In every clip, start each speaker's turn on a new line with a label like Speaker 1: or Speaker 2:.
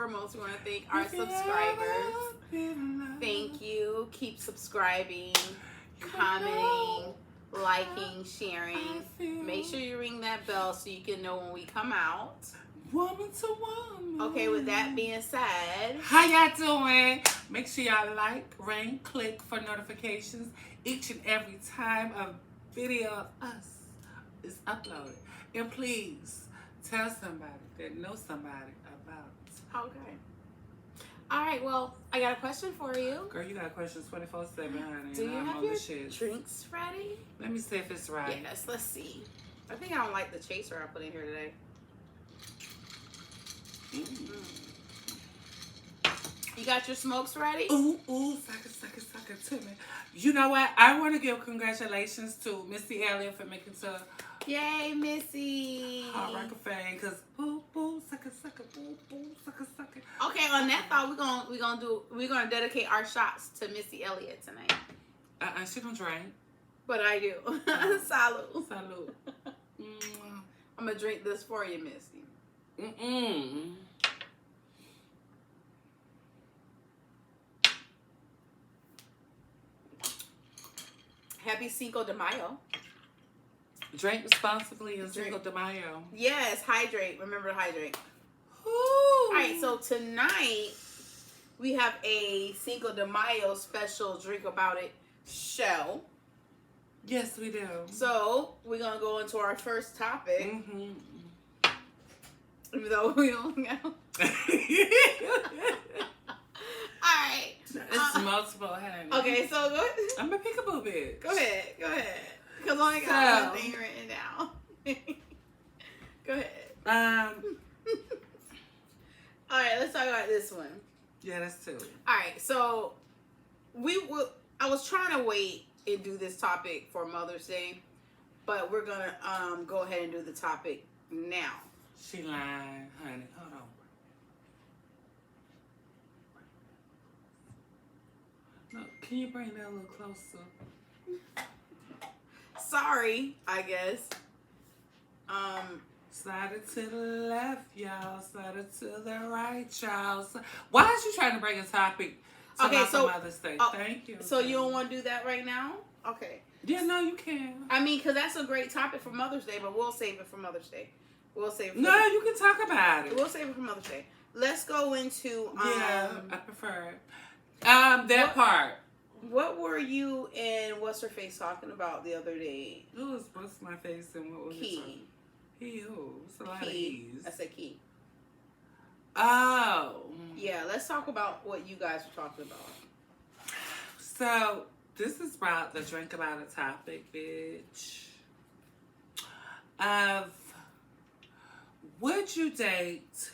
Speaker 1: foremost, we want to thank our subscribers. Thank you. Keep subscribing, commenting, liking, sharing. Make sure you ring that bell so you can know when we come out.
Speaker 2: Woman to woman.
Speaker 1: Okay, with that being said,
Speaker 2: how y'all doing? Make sure y'all like, ring, click for notifications each and every time a video of us is uploaded. And please tell somebody that knows somebody about.
Speaker 1: Okay. All right, well, I got a question for you.
Speaker 2: Girl, you got questions 24/7, honey.
Speaker 1: Do you have your
Speaker 2: shit.
Speaker 1: drinks ready?
Speaker 2: Let me see if it's right.
Speaker 1: Yes, let's see. I think I don't like the chaser I put in here today. You got your smokes ready?
Speaker 2: Ooh, suck it to me. You know what? I want to give congratulations to Missy Elliott for making to
Speaker 1: Yay, Missy.
Speaker 2: Hard Rock of Fame, because boo, suck it, boo, suck it.
Speaker 1: Okay, on that thought, we're gonna dedicate our shots to Missy Elliott tonight.
Speaker 2: She don't drink.
Speaker 1: But I do. Salud.
Speaker 2: Salud.
Speaker 1: I'm gonna drink this for you, Missy. Happy Cinco de Mayo.
Speaker 2: Drink responsibly and Cinco de Mayo.
Speaker 1: Yes, hydrate. Remember to hydrate.
Speaker 2: Ooh.
Speaker 1: All right, so tonight we have a Cinco de Mayo special Drink About It show.
Speaker 2: Yes, we do.
Speaker 1: So we're gonna go into our first topic. Even though we don't know. Alright.
Speaker 2: It's multiple, honey.
Speaker 1: Okay, so go ahead.
Speaker 2: I'm a peekaboo bitch.
Speaker 1: Go ahead. Because I only got one thing written down. Go ahead. Alright, let's talk about this one.
Speaker 2: Yeah, that's two.
Speaker 1: Alright, so I was trying to wait and do this topic for Mother's Day, but we're gonna go ahead and do the topic now.
Speaker 2: She lying, honey. Hold on. No, can you bring that a little closer?
Speaker 1: Sorry, I guess.
Speaker 2: Slide it to the left, y'all. Slide it to the right, y'all. Why is you trying to bring a topic to Mother's Day? Thank you.
Speaker 1: So you don't want to do that right now? Okay.
Speaker 2: Yeah, no, you can.
Speaker 1: I mean, because that's a great topic for Mother's Day, but we'll save it for Mother's Day.
Speaker 2: You can talk about it.
Speaker 1: We'll save it for Mother's Day. Let's go into
Speaker 2: yeah, I prefer it. That part.
Speaker 1: What were you and what's her face talking about the other day?
Speaker 2: Who was what's my face and what was
Speaker 1: Key?
Speaker 2: He who? It's a lot
Speaker 1: Key.
Speaker 2: of E's.
Speaker 1: I said Key.
Speaker 2: Oh.
Speaker 1: Yeah, let's talk about what you guys were talking about.
Speaker 2: So this is about the drink about a topic, bitch. Of would you date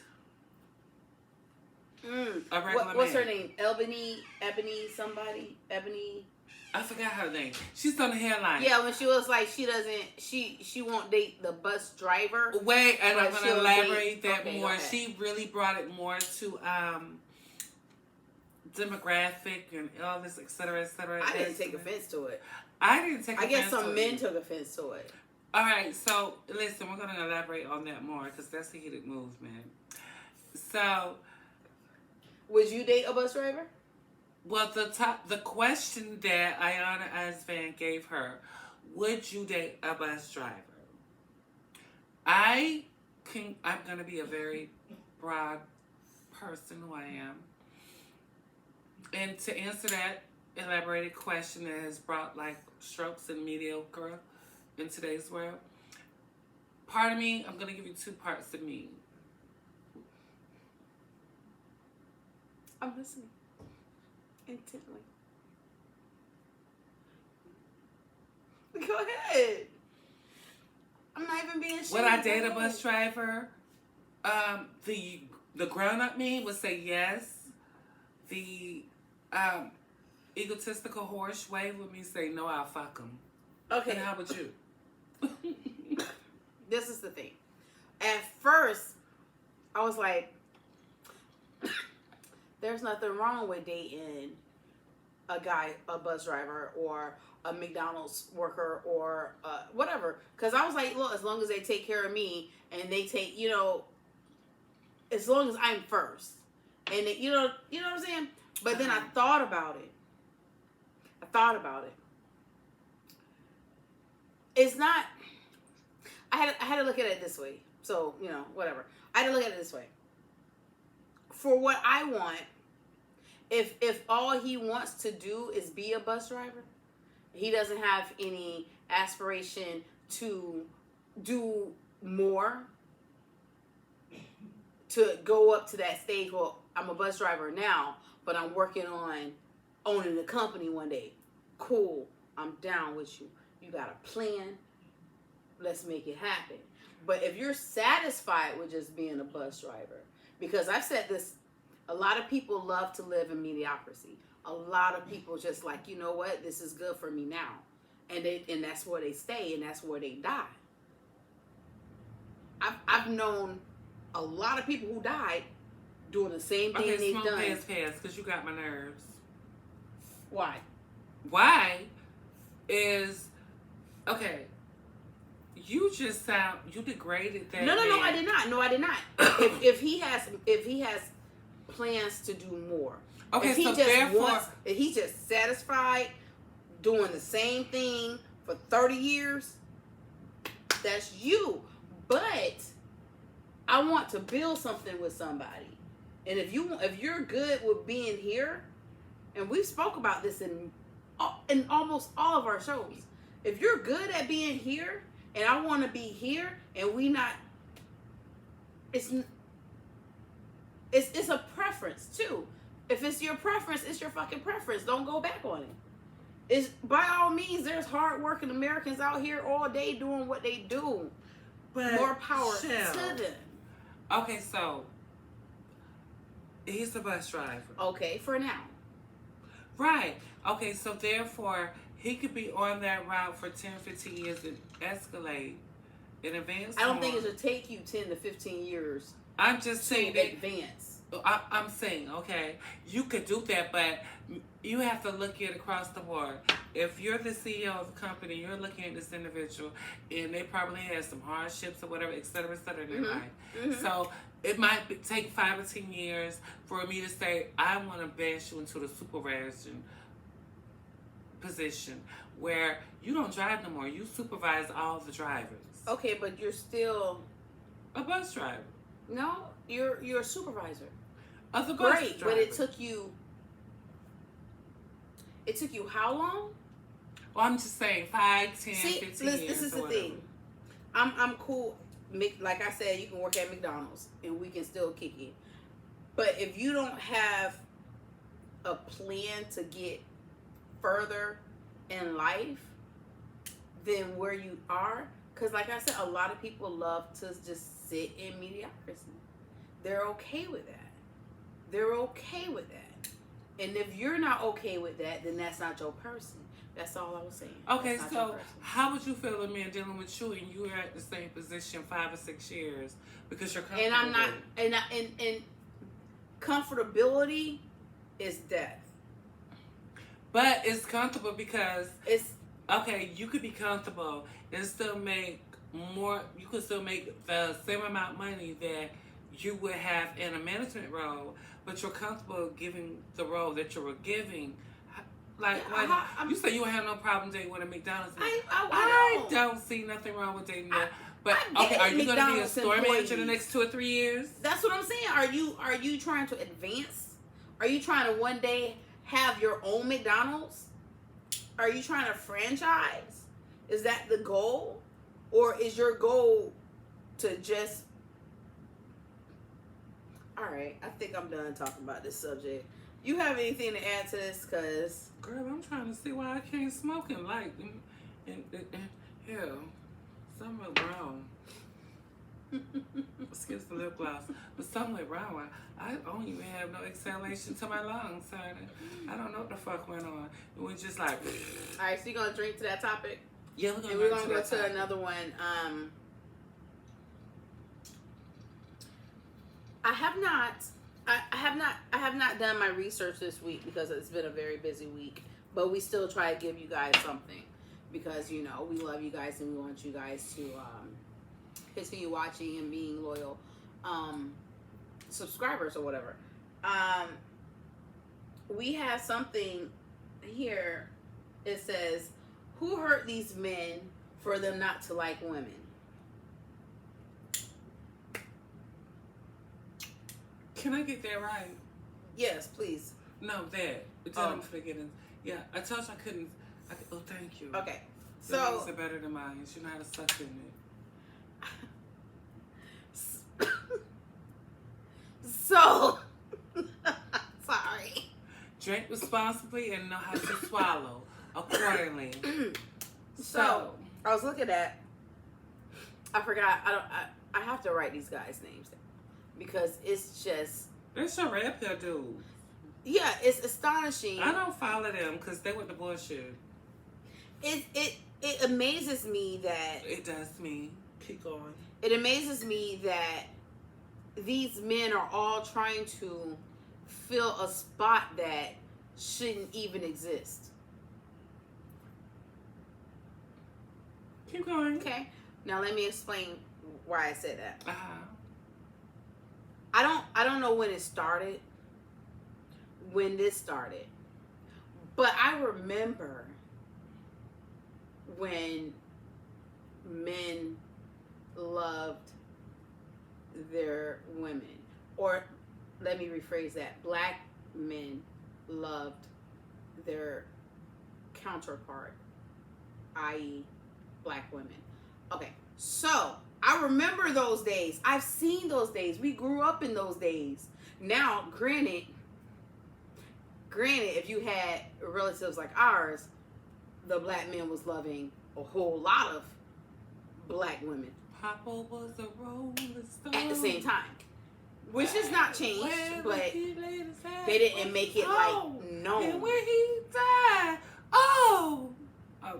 Speaker 2: a regular
Speaker 1: what's
Speaker 2: man?
Speaker 1: her name? Ebony,
Speaker 2: I forgot her name. She's on the headline.
Speaker 1: Yeah, when she was like she won't date the bus driver.
Speaker 2: Wait, and I'm gonna elaborate that more.
Speaker 1: Okay.
Speaker 2: She really brought it more to demographic and all this, etc., etc.
Speaker 1: I didn't take offense to it.
Speaker 2: I didn't take offense to it.
Speaker 1: I guess some men took offense to it.
Speaker 2: All right, so listen, we're going to elaborate on that more because that's the heated movement. So,
Speaker 1: would you date a bus driver?
Speaker 2: Well, the question that Ayana Asvan gave her, would you date a bus driver? I'm going to be a very broad person who I am. And to answer that elaborated question that has brought like strokes and mediocre in today's world, part of me, I'm going to give you two parts of me.
Speaker 1: I'm listening intently. Go ahead. I'm not even being sure.
Speaker 2: Would I date a bus driver? The grown-up me would say yes. The egotistical horse way with me say no, I'll fuck him.
Speaker 1: Okay.
Speaker 2: And how about you?
Speaker 1: This is the thing. At first, I was like, there's nothing wrong with dating a bus driver or a McDonald's worker or whatever. Because I was like, look, as long as they take care of me and they take, as long as I'm first. And it, you know what I'm saying? But then I thought about it. It's not. I had to look at it this way. So whatever. I had to look at it this way. For what I want, if all he wants to do is be a bus driver, he doesn't have any aspiration to do more, to go up to that stage. Well, I'm a bus driver now, but I'm working on owning a company one day. Cool. I'm down with you. You got a plan. Let's make it happen. But if you're satisfied with just being a bus driver, because I've said this, a lot of people love to live in mediocrity. A lot of people just like, you know what, this is good for me now. And that's where they stay, and that's where they die. I've known a lot of people who died doing the same thing they've done.
Speaker 2: Okay, pass, because you got my nerves.
Speaker 1: Why?
Speaker 2: Why is, okay, you just you degraded that.
Speaker 1: No, I did not. No, I did not. if he has plans to do more.
Speaker 2: Okay,
Speaker 1: if he's just satisfied doing the same thing for 30 years, that's you. But I want to build something with somebody. And if you're good with being here, and we spoke about this in almost all of our shows. If you're good at being here, and I want to be here, and we not, it's a preference too. If it's your preference, it's your fucking preference. Don't go back on it. It's by all means, there's hardworking Americans out here all day doing what they do. But more power to them.
Speaker 2: Okay, so he's a bus driver.
Speaker 1: Okay, for now.
Speaker 2: Right. Okay, so therefore, he could be on that route for 10, 15 years and escalate in advance.
Speaker 1: I don't think it should take you 10 to 15 years.
Speaker 2: I'm just saying that
Speaker 1: advance.
Speaker 2: I'm saying, okay, you could do that, but you have to look at it across the board. If you're the CEO of the company, you're looking at this individual, and they probably have some hardships or whatever, et cetera, in their life. Mm-hmm. So it might take 5 or 10 years for me to say, I want to bash you into the supervision position where you don't drive no more. You supervise all the drivers.
Speaker 1: Okay, but you're still
Speaker 2: a bus driver.
Speaker 1: No, you're a supervisor.
Speaker 2: Of the bus
Speaker 1: Great,
Speaker 2: driver.
Speaker 1: But it took you how long?
Speaker 2: Well, I'm just saying 5, 10, 15 years.
Speaker 1: This is the thing. I'm cool. Like I said, you can work at McDonald's and we can still kick it. But if you don't have a plan to get further in life than where you are, because like I said, a lot of people love to just sit in mediocrity. They're okay with that. And if you're not okay with that, then that's not your person. That's all I was saying.
Speaker 2: Okay, so how would you feel a man dealing with you and you are at the same position 5 or 6 years because you're comfortable?
Speaker 1: And I'm not, and comfortability is death.
Speaker 2: But it's comfortable because
Speaker 1: it's
Speaker 2: okay. You could be comfortable and still make more. You could still make the same amount of money that you would have in a management role, but you're comfortable giving the role that you were giving. Like, you say you would have no problem dating with a McDonald's. I don't see nothing wrong with dating that. But okay, are you going to be a store manager the next 2 or 3 years?
Speaker 1: That's what I'm saying. Are you trying to advance? Are you trying to one day have your own McDonald's? Are you trying to franchise? Is that the goal? Or is your goal to just... All right, I think I'm done talking about this subject. You have anything to add to this? Because...
Speaker 2: Girl, I'm trying to see why I can't smoke and like... Hell, something went wrong. Excuse the lip gloss. But something went wrong. I don't even have no exhalation to my lungs, honey. I don't know what the fuck went on. It was just like...
Speaker 1: All right, so you're going to drink to that topic?
Speaker 2: Yeah, we're going
Speaker 1: to go to another one. I have not done my research this week because it's been a very busy week. But we still try to give you guys something because, you know, we love you guys and we want you guys to continue watching and being loyal subscribers or whatever. We have something here. It says, "Who hurt these men for them not to like women?"
Speaker 2: Can I get that right?
Speaker 1: Yes, please.
Speaker 2: No, that. I'm forgetting. Yeah, I told you I couldn't. Oh, thank you.
Speaker 1: Okay.
Speaker 2: Your
Speaker 1: So
Speaker 2: lungs are better than mine. You know how to suck in it.
Speaker 1: So sorry.
Speaker 2: Drink responsibly and know how to swallow accordingly.
Speaker 1: So I was looking at. I forgot. I have to write these guys' names down because it's just.
Speaker 2: That's your rap here, dude.
Speaker 1: Yeah, it's astonishing.
Speaker 2: I don't follow them because they with the bullshit.
Speaker 1: It amazes me that
Speaker 2: it does me. Keep going.
Speaker 1: It amazes me that these men are all trying to fill a spot that shouldn't even exist.
Speaker 2: Keep going.
Speaker 1: Okay. Now let me explain why I said that.
Speaker 2: Uh-huh.
Speaker 1: I don't know when it started. When this started. But I remember when men loved their women. Or let me rephrase that. Black men loved their counterpart, i.e. black women. Okay, so I remember those days. I've seen those days. We grew up in those days. Now, granted, if you had relatives like ours, the black man was loving a whole lot of black women.
Speaker 2: Papa was a rolling stone.
Speaker 1: At the same time. Which has not changed, but they didn't make it like known.
Speaker 2: And when he died, oh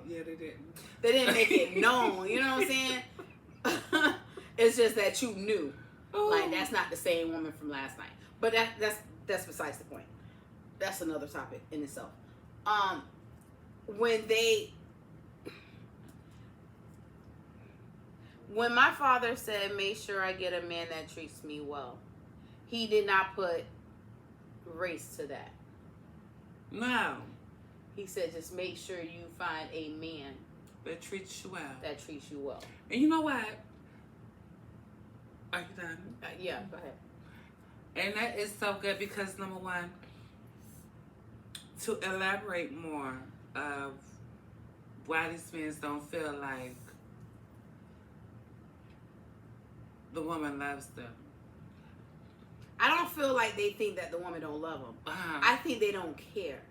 Speaker 2: yeah, they didn't.
Speaker 1: They didn't make it known. You know what I'm saying? It's just that you knew, like that's not the same woman from last night. But that's besides the point. That's another topic in itself. When my father said, "Make sure I get a man that treats me well," he did not put race to that.
Speaker 2: No.
Speaker 1: He said, "Just make sure you find a man
Speaker 2: that treats you well." And you know what? Are you done?
Speaker 1: Yeah, go ahead.
Speaker 2: And that is so good because, number one, to elaborate more of why these men don't feel like the woman loves them.
Speaker 1: I don't feel like they think that the woman don't love them. I think they don't care.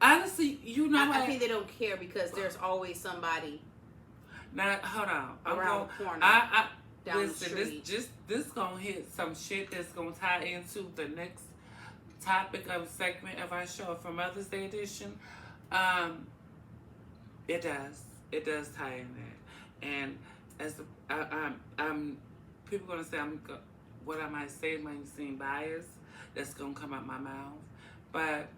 Speaker 2: Honestly, you know what?
Speaker 1: I think they don't care because there's always somebody.
Speaker 2: Now, hold on.
Speaker 1: Around the corner. Down
Speaker 2: listen,
Speaker 1: the street.
Speaker 2: this gonna hit some shit that's gonna tie into the next topic of segment of our show for Mother's Day edition. It does tie in that, and as I'm people gonna say what I might say might seem biased. That's gonna come out my mouth, but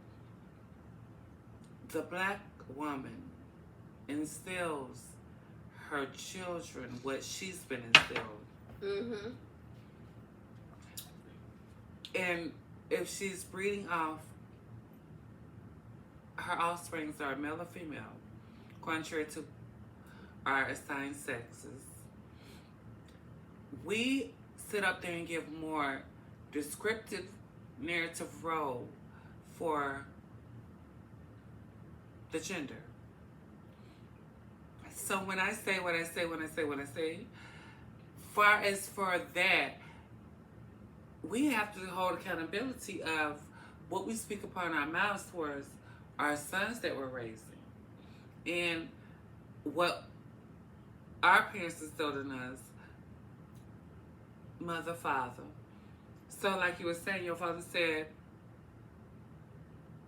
Speaker 2: the black woman instills her children what she's been instilled.
Speaker 1: Mm-hmm.
Speaker 2: And if she's breeding off, her offsprings are male or female, contrary to our assigned sexes. We sit up there and give more descriptive narrative role for the gender. So when I say what I say, far as for that, we have to hold accountability of what we speak upon our mouths towards our sons that we're raising. And what our parents instilled in us, mother, father. So like you were saying, your father said,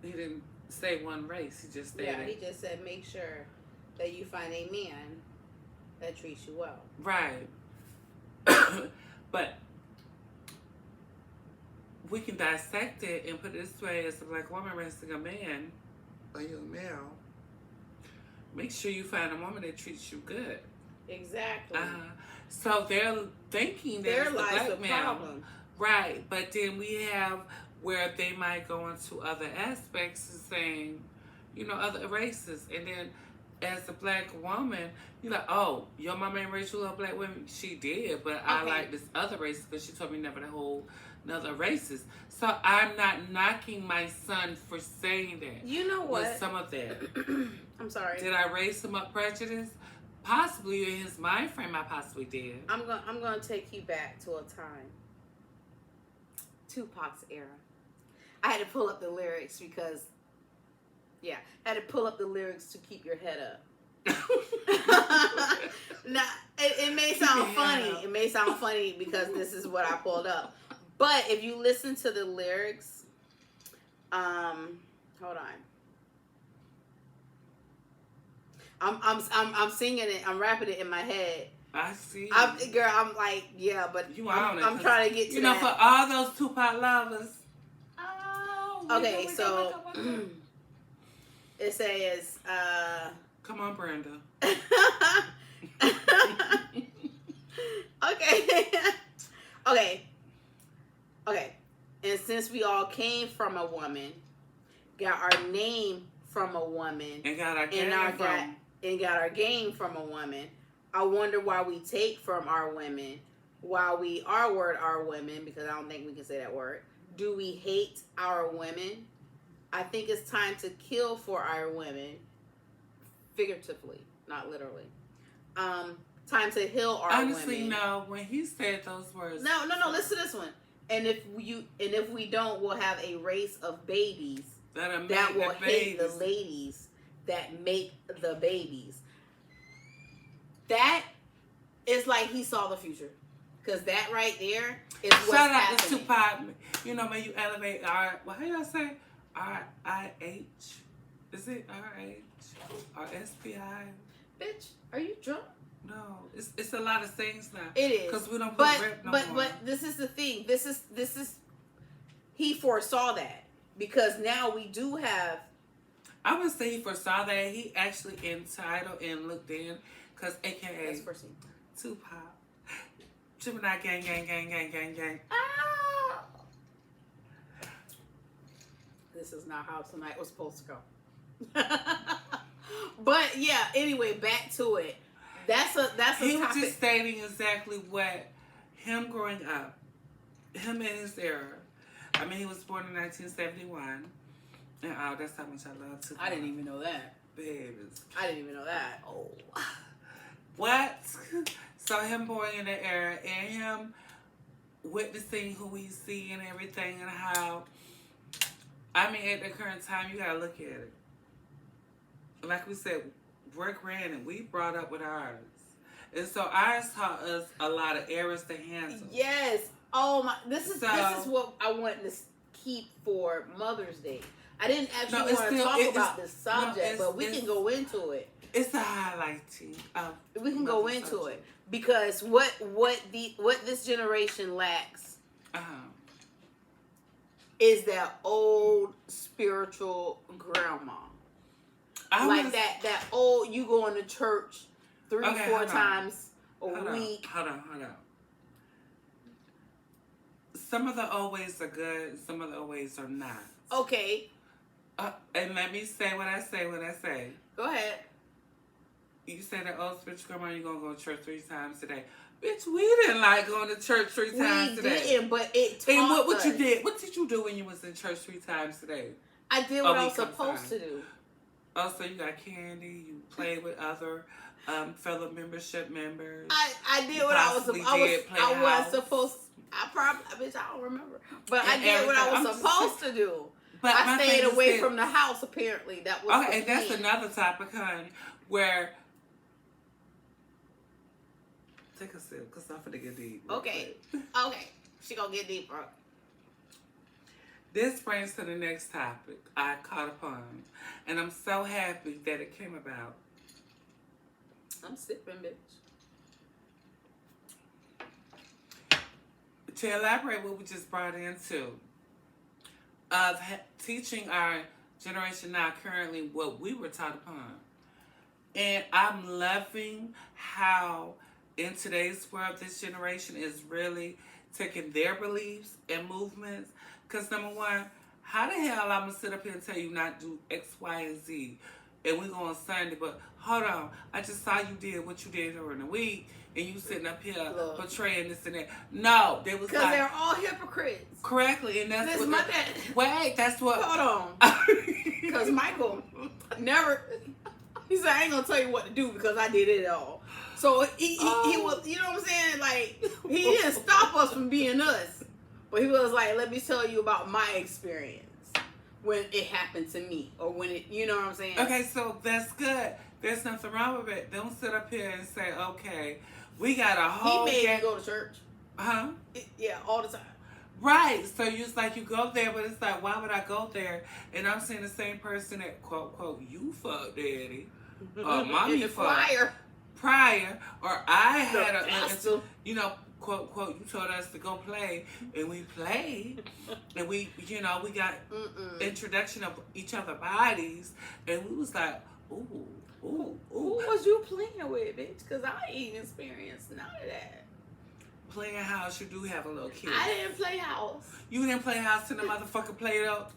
Speaker 2: he didn't say one race, he just stated.
Speaker 1: Yeah, he just said make sure that you find a man that treats you well.
Speaker 2: Right. But we can dissect it and put it this way: as a black woman raising a man, or you a male, make sure you find a woman that treats you good.
Speaker 1: Exactly.
Speaker 2: So they're thinking that
Speaker 1: there
Speaker 2: it's the
Speaker 1: lies
Speaker 2: black
Speaker 1: the
Speaker 2: male.
Speaker 1: problem.
Speaker 2: Right, but then we have where they might go into other aspects and saying, other races. And then as a black woman, you're like, oh, your mama ain't raised you little black women. She did, but I like this other race because she told me never to hold another races. So I'm not knocking my son for saying that.
Speaker 1: You know what?
Speaker 2: With some of that.
Speaker 1: I'm sorry.
Speaker 2: Did I raise him up prejudice? Possibly in his mind frame, I possibly did.
Speaker 1: I'm gonna take you back to a time, Tupac's era. I had to pull up the lyrics because, I had to pull up the lyrics to keep your head up. Now, it may sound funny. It may sound funny because this is what I pulled up. But if you listen to the lyrics, hold on. I'm singing it. I'm rapping it in my head.
Speaker 2: I see.
Speaker 1: I'm like, yeah, but I'm trying to get to that.
Speaker 2: For all those Tupac lovers.
Speaker 1: Okay, so it says,
Speaker 2: come on, Brenda.
Speaker 1: Okay. And since we all came from a woman, got our name from a woman,
Speaker 2: and got our
Speaker 1: game from a woman, I wonder why we take from our women, why we R-word our women, because I don't think we can say that word. Do we hate our women? I think it's time to kill for our women, figuratively, not literally. Time to heal our women.
Speaker 2: Honestly, no. When he said those words,
Speaker 1: no. Listen to this one. And if we don't, we'll have a race of babies that will hate the ladies that make the babies. That is like he saw the future. Because that right there is what's happening.
Speaker 2: Shout out to Tupac. When you elevate how y'all say? R-I-H? Is it R-H? Or S-P-I?
Speaker 1: Bitch, are you drunk?
Speaker 2: No. It's a lot of things now.
Speaker 1: It is.
Speaker 2: Because we don't put rep no more.
Speaker 1: But this is the thing. This is he foresaw that. Because now we do have.
Speaker 2: I would say he foresaw that. He actually entitled and looked in. Because AKA Tupac. Gemini gang.
Speaker 1: Ah! This is not how tonight was supposed to go. But yeah, anyway, back to it. That's a
Speaker 2: he
Speaker 1: topic.
Speaker 2: was just stating exactly what him growing up, him in his era. I mean, he was born in 1971. And that's how much I love Tupac.
Speaker 1: I didn't even know that.
Speaker 2: Babies.
Speaker 1: I didn't even know that. Oh.
Speaker 2: What? So him born in the era and him witnessing who he see and everything and how, I mean, at the current time, you gotta look at it. Like we said, we're granted, we brought up with ours. And so ours taught us a lot of errors to handle.
Speaker 1: Yes. Oh my, this is what I want to keep for Mother's Day. I didn't actually want to talk about this subject, but we can go into it.
Speaker 2: It's a highlighting.
Speaker 1: We can go into it because what this generation lacks is that old spiritual grandma, that old you going to church 3-4 times a week.
Speaker 2: Hold on. Some of the old ways are good. Some of the old ways are not.
Speaker 1: Okay.
Speaker 2: And let me say what I say.
Speaker 1: Go ahead.
Speaker 2: You say that old spiritual grandma, you're going to go to church 3 times a day. Bitch, we didn't like going to church 3 times a day.
Speaker 1: We didn't, but it taught
Speaker 2: And what
Speaker 1: us.
Speaker 2: you did? What did you do when you was in church 3 times a day?
Speaker 1: I did what I was supposed to do.
Speaker 2: Oh, so you got candy. You played with other fellow membership members.
Speaker 1: I did what I was supposed to. Bitch, I don't remember. But I did what I was supposed to do. But I stayed away from the house. Apparently, that was
Speaker 2: okay. And that's another topic, honey, where. Take a sip, because I'm finna get deep.
Speaker 1: Okay. She gonna get deeper.
Speaker 2: This brings to the next topic I caught upon. And I'm so happy that it came about.
Speaker 1: I'm sipping, bitch.
Speaker 2: To elaborate what we just brought into, of teaching our generation now currently what we were taught upon. And I'm loving how in today's world, this generation is really taking their beliefs and movements Because number one, how the hell I'm gonna sit up here and tell you not do X, Y, and Z, and we go on Sunday? But hold on, I just saw you did what you did during the week, and you sitting up here portraying this and that. No, they was
Speaker 1: because
Speaker 2: like,
Speaker 1: they're all hypocrites.
Speaker 2: Correctly, and that's
Speaker 1: Listen,
Speaker 2: what.
Speaker 1: my dad.
Speaker 2: Wait, that's what.
Speaker 1: Hold on, because Michael never. He said, I ain't gonna tell you what to do because I did it all. So he was, you know what I'm saying? Like, he didn't stop us from being us. But he was like, let me tell you about my experience when it happened to me. Or when it, you know what I'm saying?
Speaker 2: Okay, so that's good. There's nothing wrong with it. Don't sit up here and say, okay, we got a whole
Speaker 1: He made me go to church.
Speaker 2: Huh?
Speaker 1: Yeah, all the time.
Speaker 2: Right. So it's like you go there, but it's like, why would I go there? And I'm seeing the same person that, quote, quote, you fuck daddy. Mommy fuck. Prior. Or I had a, you know, quote, quote, you told us to go play. And we played. And we, you know, we got introduction of each other's bodies. And we was like, ooh, ooh, ooh.
Speaker 1: Who was you playing with, bitch? Because I ain't experienced none of that.
Speaker 2: Playing house, you do have a little kid.
Speaker 1: I didn't play house.
Speaker 2: You didn't play house till the motherfucker played up.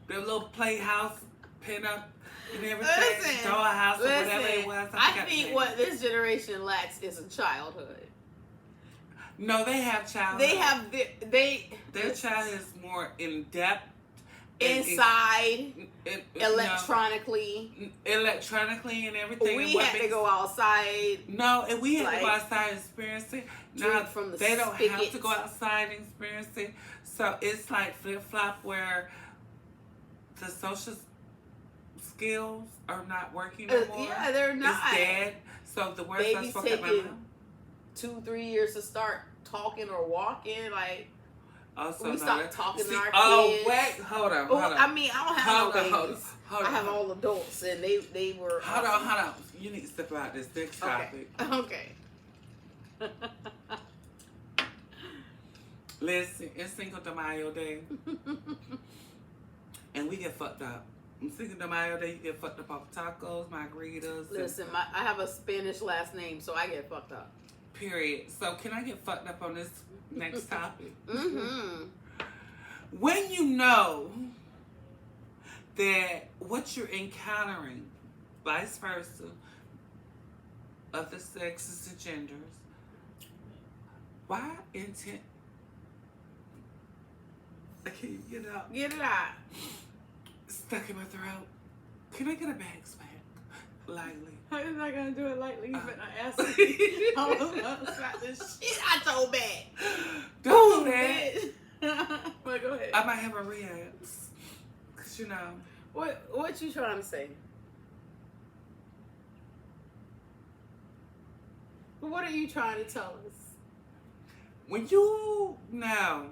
Speaker 2: The little playhouse, pin up, and everything.
Speaker 1: Listen,
Speaker 2: dollhouse, or whatever it was.
Speaker 1: I think what this generation lacks is a childhood.
Speaker 2: No, they have childhood.
Speaker 1: They have
Speaker 2: their child is more in depth.
Speaker 1: Inside, electronically
Speaker 2: and everything.
Speaker 1: We had to go outside.
Speaker 2: No, and we had to go outside and experience it. Now
Speaker 1: from the
Speaker 2: they don't
Speaker 1: spigot.
Speaker 2: have to go outside and experience it. So it's like flip flop where the social skills are not working no more.
Speaker 1: Yeah, they're not.
Speaker 2: It's dead. So the words I spoke at my mouth.
Speaker 1: 2-3 years to start talking or walking, like.
Speaker 2: Also,
Speaker 1: we stopped talking to our kids.
Speaker 2: Oh, wait, hold on.
Speaker 1: I mean, I don't have no babies.
Speaker 2: Hold on.
Speaker 1: I have all adults, and they were.
Speaker 2: Hold on. You need to step out this next topic.
Speaker 1: Okay.
Speaker 2: Listen, it's Cinco de Mayo Day, and we get fucked up. On Cinco de Mayo Day, you get fucked up off tacos, margaritas.
Speaker 1: Listen, I have a Spanish last name, so I get fucked up.
Speaker 2: Period. So can I get fucked up on this next topic?
Speaker 1: Mm-hmm.
Speaker 2: When you know that what you're encountering, vice versa, of the sexes and genders, why intent? Okay, get it out.
Speaker 1: Get it out.
Speaker 2: Stuck in my throat. Can I get a bag smack? Lightly.
Speaker 1: I'm not gonna do it lightly. You better ask me. I was gonna smack the shit out your back.
Speaker 2: Don't do that.
Speaker 1: But go ahead.
Speaker 2: I might have a relapse. Cause you know.
Speaker 1: What you trying to say? What are you trying to tell us?
Speaker 2: When you know,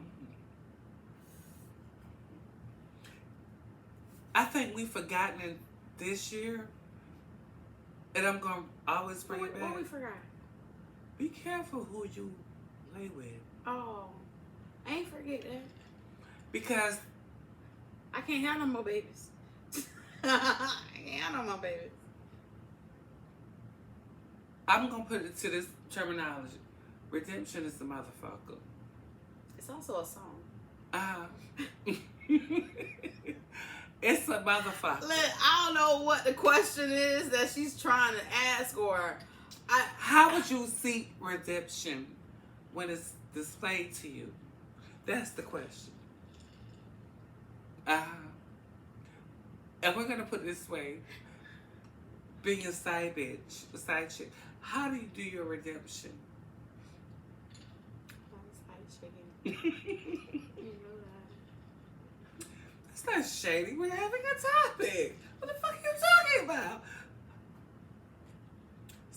Speaker 2: I think we've forgotten it this year, and I'm gonna always bring it back.
Speaker 1: What we forgot?
Speaker 2: Be careful who you lay with.
Speaker 1: Oh, I ain't forget that.
Speaker 2: Because
Speaker 1: I can't have no more babies. I can't have no more babies.
Speaker 2: I'm gonna put it to this terminology: redemption is the motherfucker.
Speaker 1: It's also a song.
Speaker 2: It's a motherfucker.
Speaker 1: I don't know what the question is that she's trying to ask, or
Speaker 2: how would you seek redemption when it's displayed to you? That's the question. And we're gonna put it this way: being a side bitch, a side chick. How do you do your redemption?
Speaker 1: Side chicken. You know that.
Speaker 2: It's not shady. We're having a topic. What the fuck are you talking about?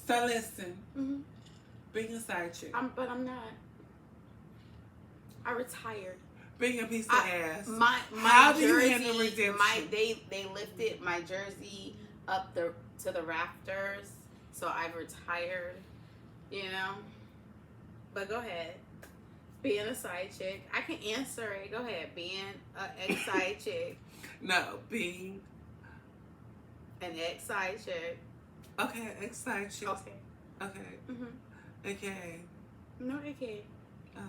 Speaker 2: So listen, being a side chick.
Speaker 1: But I'm not. I retired.
Speaker 2: Being a piece of ass.
Speaker 1: My
Speaker 2: how do
Speaker 1: jersey,
Speaker 2: you handle redemption?
Speaker 1: They lifted my jersey up to the rafters, so I've retired. You know. But go ahead. Being a side chick, I can answer it. Go ahead. Being an ex-side chick.
Speaker 2: No, being
Speaker 1: an ex-side chick.
Speaker 2: Okay, ex-side chick.
Speaker 1: Okay.
Speaker 2: Okay. Okay.
Speaker 1: No, okay.
Speaker 2: Oh.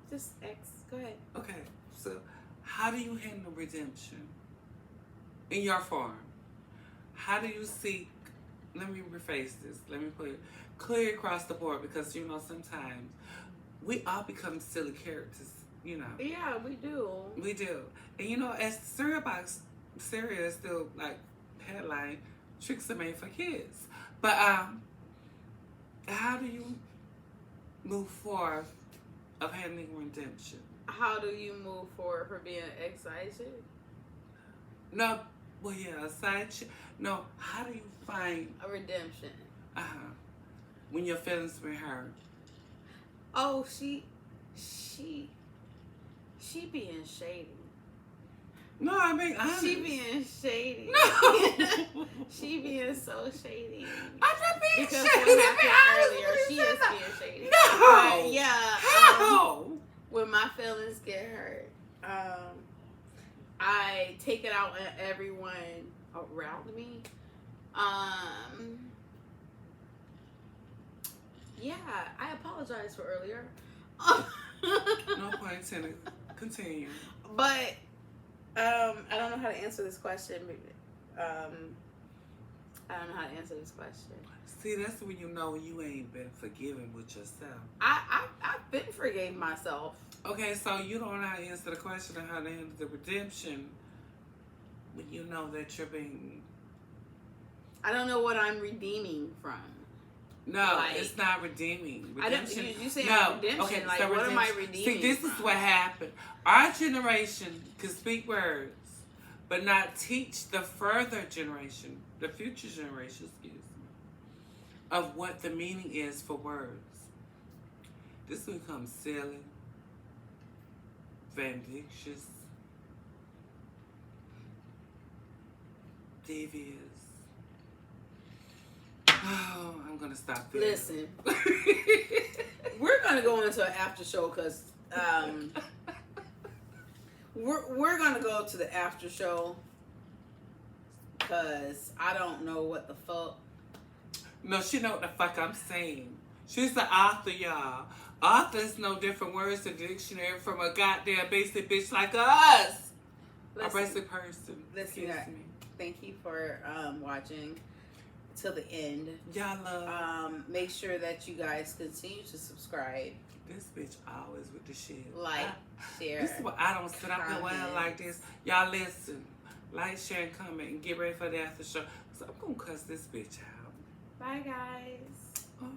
Speaker 1: Just ex. Go ahead.
Speaker 2: Okay. So how do you handle redemption in your form? How do you seek? Let me rephrase this. Let me put it clear across the board, because you know sometimes we all become silly characters. You know.
Speaker 1: Yeah, we do.
Speaker 2: We do. And you know, as cereal box, cereal is still like headline, tricks are made for kids. But how do you move forward of handling redemption?
Speaker 1: How do you move forward for being an excited?
Speaker 2: No, well, yeah, aside. No, how do you find
Speaker 1: A redemption.
Speaker 2: when your feelings were hurt?
Speaker 1: Oh, she being shady.
Speaker 2: No, I mean honest.
Speaker 1: She being shady.
Speaker 2: No.
Speaker 1: She being so shady.
Speaker 2: I'm not being
Speaker 1: Because
Speaker 2: shady.
Speaker 1: what
Speaker 2: Let me
Speaker 1: happened
Speaker 2: honest
Speaker 1: earlier,
Speaker 2: with
Speaker 1: she
Speaker 2: you.
Speaker 1: is being shady.
Speaker 2: No.
Speaker 1: But yeah.
Speaker 2: How?
Speaker 1: When my feelings get hurt, I take it out on everyone around me. Yeah, I apologize for earlier.
Speaker 2: No point intended. Continue.
Speaker 1: But I don't know how to answer this question. I don't know how to answer this question.
Speaker 2: See, that's when you know you ain't been forgiven with yourself.
Speaker 1: I've been forgave myself.
Speaker 2: Okay, so you don't know how to answer the question of how to handle the redemption when you know that you're being...
Speaker 1: I don't know what I'm redeeming from.
Speaker 2: No,
Speaker 1: Like,
Speaker 2: it's not redeeming. Redemption.
Speaker 1: You say
Speaker 2: no.
Speaker 1: redemption.
Speaker 2: Okay,
Speaker 1: Like,
Speaker 2: so
Speaker 1: what am I
Speaker 2: redemption.
Speaker 1: redeeming
Speaker 2: See, this
Speaker 1: from?
Speaker 2: is what happened. Our generation can speak words, but not teach the further generation, the future generation, excuse me, of what the meaning is for words. This becomes silly, vindictious, devious. Oh, I'm gonna stop there.
Speaker 1: Listen, we're gonna go into an after show because we're gonna go to the after show because I don't know what the fuck.
Speaker 2: No, she know what the fuck I'm saying. She's the author, y'all. Author is no different words in the dictionary from a goddamn basic bitch like us. A basic person.
Speaker 1: Listen,
Speaker 2: Excuse me.
Speaker 1: thank you for watching till the end.
Speaker 2: Y'all love.
Speaker 1: Make sure that you guys continue to subscribe,
Speaker 2: This bitch always with the shit.
Speaker 1: like, share.
Speaker 2: This is what I don't sit up and well like this. Y'all listen. Like, share, and comment, and get ready for the after show. So I'm gonna cuss this bitch out.
Speaker 1: Bye, guys.
Speaker 2: Oh.